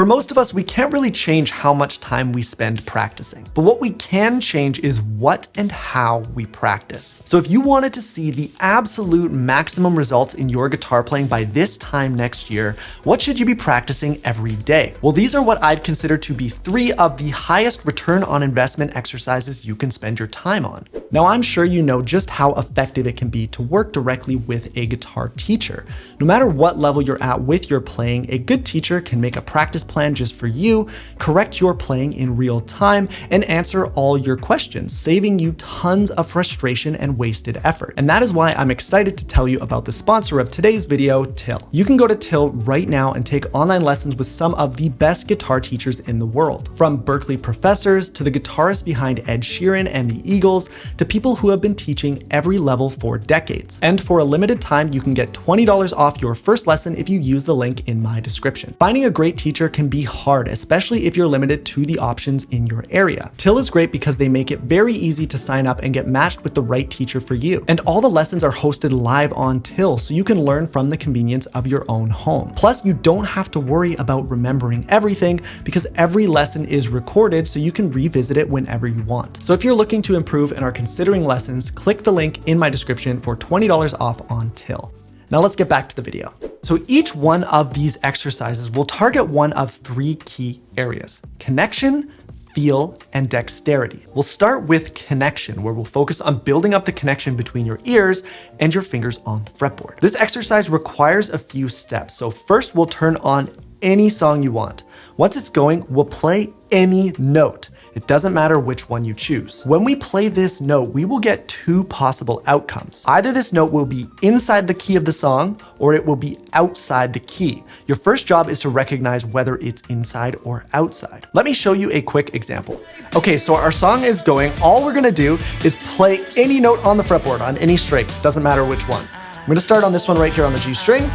For most of us, we can't really change how much time we spend practicing, but what we can change is what and how we practice. So if you wanted to see the absolute maximum results in your guitar playing by this time next year, what should you be practicing every day? Well, these are what I'd consider to be 3 of the highest return on investment exercises you can spend your time on. Now, I'm sure you know just how effective it can be to work directly with a guitar teacher. No matter what level you're at with your playing, a good teacher can make a practice plan just for you, correct your playing in real time, and answer all your questions, saving you tons of frustration and wasted effort. And that is why I'm excited to tell you about the sponsor of today's video, Till. You can go to Till right now and take online lessons with some of the best guitar teachers in the world. From Berklee professors to the guitarists behind Ed Sheeran and the Eagles, to people who have been teaching every level for decades. And for a limited time, you can get $20 off your first lesson if you use the link in my description. Finding a great teacher can be hard, especially if you're limited to the options in your area. Till is great because they make it very easy to sign up and get matched with the right teacher for you. And all the lessons are hosted live on Till, so you can learn from the convenience of your own home. Plus, you don't have to worry about remembering everything because every lesson is recorded, so you can revisit it whenever you want. So if you're looking to improve and are considering lessons, click the link in my description for $20 off on Till. Now let's get back to the video. So each one of these exercises will target one of 3 key areas: connection, feel, and dexterity. We'll start with connection, where we'll focus on building up the connection between your ears and your fingers on the fretboard. This exercise requires a few steps. So first, we'll turn on any song you want. Once it's going, we'll play any note. It doesn't matter which one you choose. When we play this note, we will get 2 possible outcomes. Either this note will be inside the key of the song, or it will be outside the key. Your first job is to recognize whether it's inside or outside. Let me show you a quick example. Okay, so our song is going. All we're gonna do is play any note on the fretboard, on any string. Doesn't matter which one. I'm gonna start on this one right here on the G string.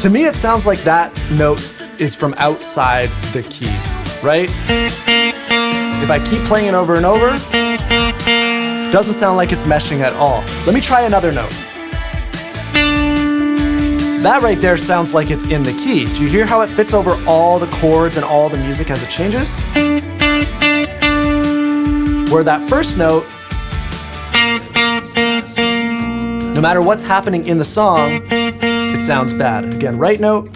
To me, it sounds like that note is from outside the key, right? If I keep playing it over and over, doesn't sound like it's meshing at all. Let me try another note. That right there sounds like it's in the key. Do you hear how it fits over all the chords and all the music as it changes? Where that first note, no matter what's happening in the song, it sounds bad. Again, right note.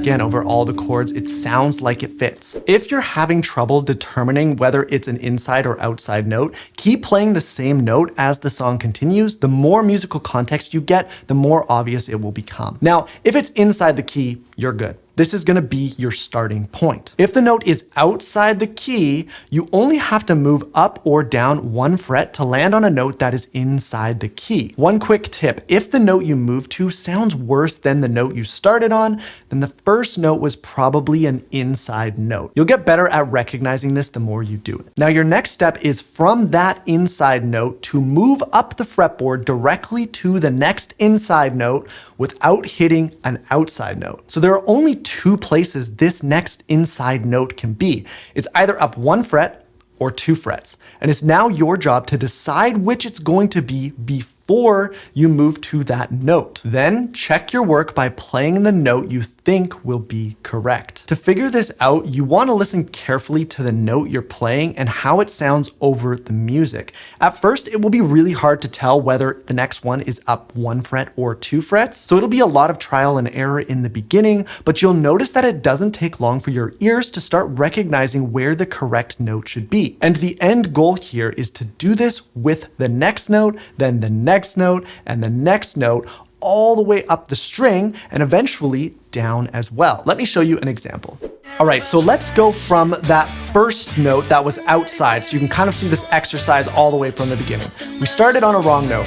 Again, over all the chords, it sounds like it fits. If you're having trouble determining whether it's an inside or outside note, keep playing the same note as the song continues. The more musical context you get, the more obvious it will become. Now, if it's inside the key, you're good. This is gonna be your starting point. If the note is outside the key, you only have to move up or down 1 fret to land on a note that is inside the key. One quick tip: if the note you move to sounds worse than the note you started on, then the first note was probably an inside note. You'll get better at recognizing this the more you do it. Now, your next step is from that inside note to move up the fretboard directly to the next inside note without hitting an outside note. So there are only 2 places this next inside note can be. It's either up 1 fret or 2 frets. And it's now your job to decide which it's going to be before you move to that note. Then check your work by playing the note you think will be correct. To figure this out, you want to listen carefully to the note you're playing and how it sounds over the music. At first, it will be really hard to tell whether the next one is up 1 fret or 2 frets, so it'll be a lot of trial and error in the beginning, but you'll notice that it doesn't take long for your ears to start recognizing where the correct note should be. And the end goal here is to do this with the next note, then the next note, and the next note, all the way up the string and eventually down as well. Let me show you an example. All right, so let's go from that first note that was outside, so you can kind of see this exercise all the way from the beginning. We started on a wrong note.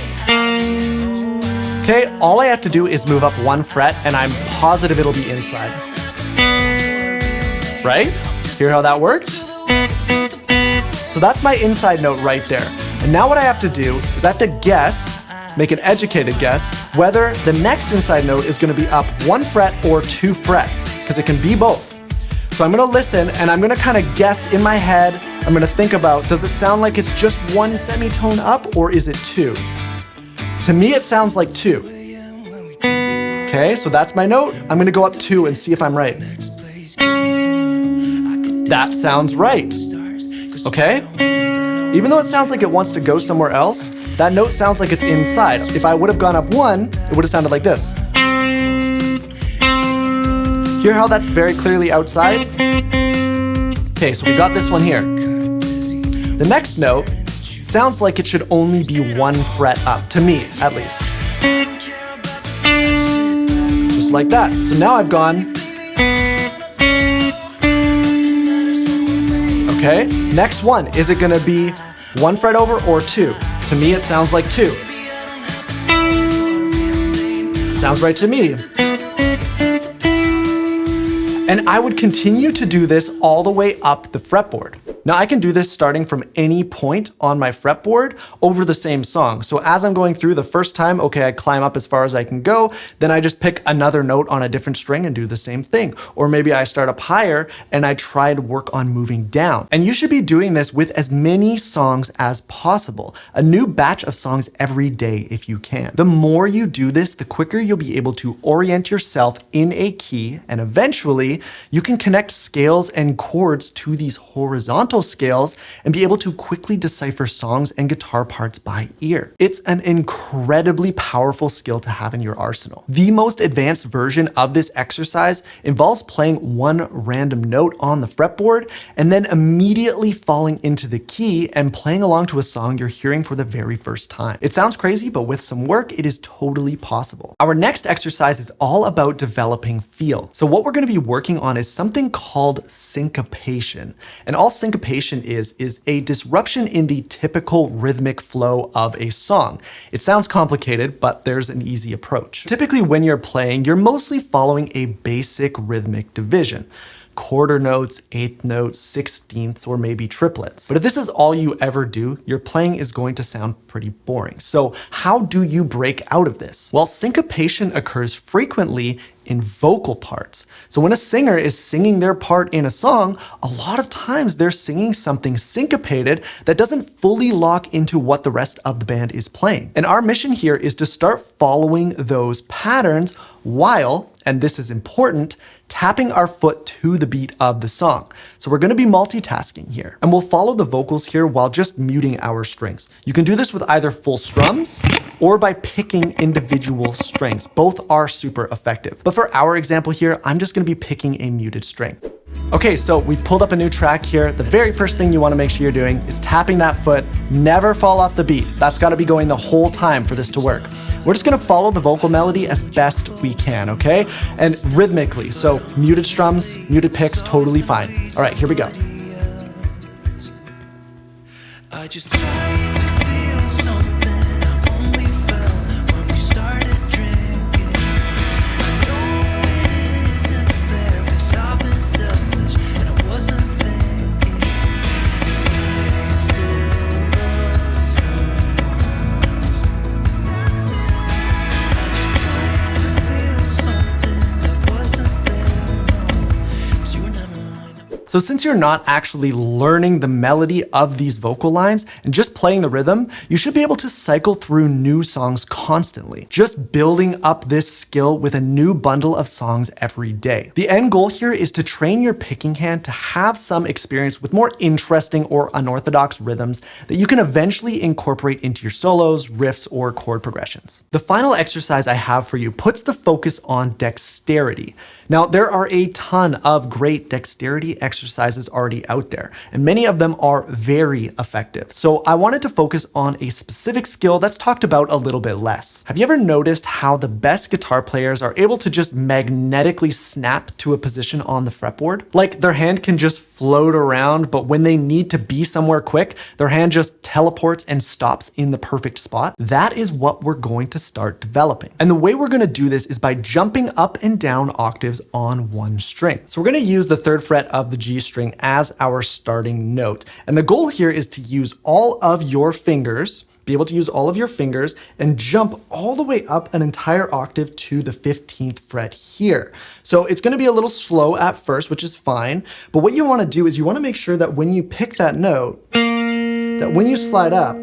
Okay, all I have to do is move up 1 fret and I'm positive it'll be inside. Right? Hear how that worked? So that's my inside note right there. And now what I have to do is I have to guess, make an educated guess, whether the next inside note is gonna be up 1 fret or 2 frets, because it can be both. So I'm gonna listen and I'm gonna kind of guess in my head. I'm gonna think about, does it sound like it's just 1 semitone up or is it 2? To me, it sounds like 2. Okay, so that's my note. I'm gonna go up 2 and see if I'm right. That sounds right. Okay? Even though it sounds like it wants to go somewhere else, that note sounds like it's inside. If I would have gone up 1, it would have sounded like this. Hear how that's very clearly outside? Okay, so we got this one here. The next note sounds like it should only be 1 fret up, to me, at least. Just like that. So now I've gone. Okay, next one. Is it gonna be 1 fret over or 2? To me, it sounds like 2. Sounds right to me. And I would continue to do this all the way up the fretboard. Now I can do this starting from any point on my fretboard over the same song. So as I'm going through the first time, okay, I climb up as far as I can go, then I just pick another note on a different string and do the same thing. Or maybe I start up higher and I try to work on moving down. And you should be doing this with as many songs as possible. A new batch of songs every day if you can. The more you do this, the quicker you'll be able to orient yourself in a key, and eventually you can connect scales and chords to these horizontal scales and be able to quickly decipher songs and guitar parts by ear. It's an incredibly powerful skill to have in your arsenal. The most advanced version of this exercise involves playing 1 random note on the fretboard and then immediately falling into the key and playing along to a song you're hearing for the very first time. It sounds crazy, but with some work, it is totally possible. Our next exercise is all about developing feel. So what we're going to be working on is something called syncopation. And all syncopation is a disruption in the typical rhythmic flow of a song. It sounds complicated, but there's an easy approach. Typically when you're playing, you're mostly following a basic rhythmic division. Quarter notes, eighth notes, 16ths, or maybe triplets. But if this is all you ever do, your playing is going to sound pretty boring. So how do you break out of this? Well, syncopation occurs frequently in vocal parts. So when a singer is singing their part in a song, a lot of times they're singing something syncopated that doesn't fully lock into what the rest of the band is playing. And our mission here is to start following those patterns while, and this is important, tapping our foot to the beat of the song. So we're gonna be multitasking here. And we'll follow the vocals here while just muting our strings. You can do this with either full strums or by picking individual strings. Both are super effective. But for our example here, I'm just gonna be picking a muted string. Okay, so we've pulled up a new track here. The very first thing you wanna make sure you're doing is tapping that foot. Never fall off the beat. That's gotta be going the whole time for this to work. We're just gonna follow the vocal melody as best we can, okay? And rhythmically, so muted strums, muted picks, totally fine. All right, here we go. I just tried to feel something I only felt when we started drinking. I know it isn't fair 'cause I've been selfish and I wasn't thinking. 'Cause I still love someone else. I just tried to feel something that wasn't there, no, 'cause you were never mine. So since you're not actually learning the melody of these vocal lines and just playing the rhythm, you should be able to cycle through new songs constantly, just building up this skill with a new bundle of songs every day. The end goal here is to train your picking hand to have some experience with more interesting or unorthodox rhythms that you can eventually incorporate into your solos, riffs, or chord progressions. The final exercise I have for you puts the focus on dexterity. Now, there are a ton of great dexterity exercises already out there, and many of them are very effective. So I wanted to focus on a specific skill that's talked about a little bit less. Have you ever noticed how the best guitar players are able to just magnetically snap to a position on the fretboard? Like their hand can just float around, but when they need to be somewhere quick, their hand just teleports and stops in the perfect spot. That is what we're going to start developing. And the way we're gonna do this is by jumping up and down octaves on one string. So we're gonna use the 3rd fret of the G string as our starting note. And the goal here is to use all of your fingers, be able to use all of your fingers and jump all the way up an entire octave to the 15th fret here. So it's gonna be a little slow at first, which is fine. But what you wanna do is you wanna make sure that when you pick that note, that when you slide up,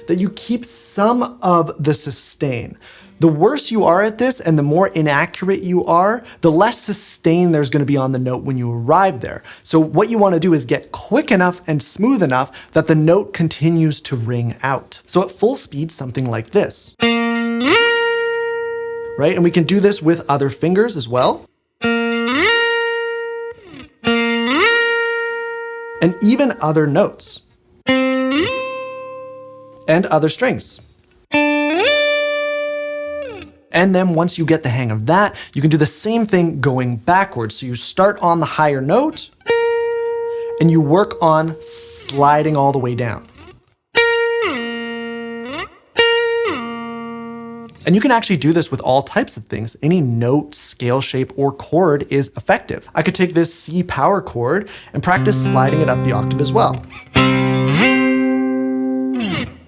that you keep some of the sustain. The worse you are at this and the more inaccurate you are, the less sustain there's going to be on the note when you arrive there. So what you want to do is get quick enough and smooth enough that the note continues to ring out. So at full speed, something like this. Right? And we can do this with other fingers as well. And even other notes. And other strings. And then once you get the hang of that, you can do the same thing going backwards. So you start on the higher note and you work on sliding all the way down. And you can actually do this with all types of things. Any note, scale shape, or chord is effective. I could take this C power chord and practice sliding it up the octave as well.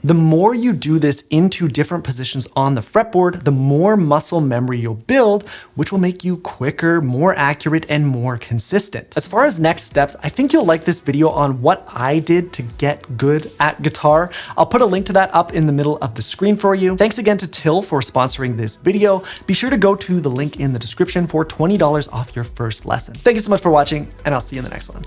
The more you do this into different positions on the fretboard, the more muscle memory you'll build, which will make you quicker, more accurate, and more consistent. As far as next steps, I think you'll like this video on what I did to get good at guitar. I'll put a link to that up in the middle of the screen for you. Thanks again to Till for sponsoring this video. Be sure to go to the link in the description for $20 off your first lesson. Thank you so much for watching, and I'll see you in the next one.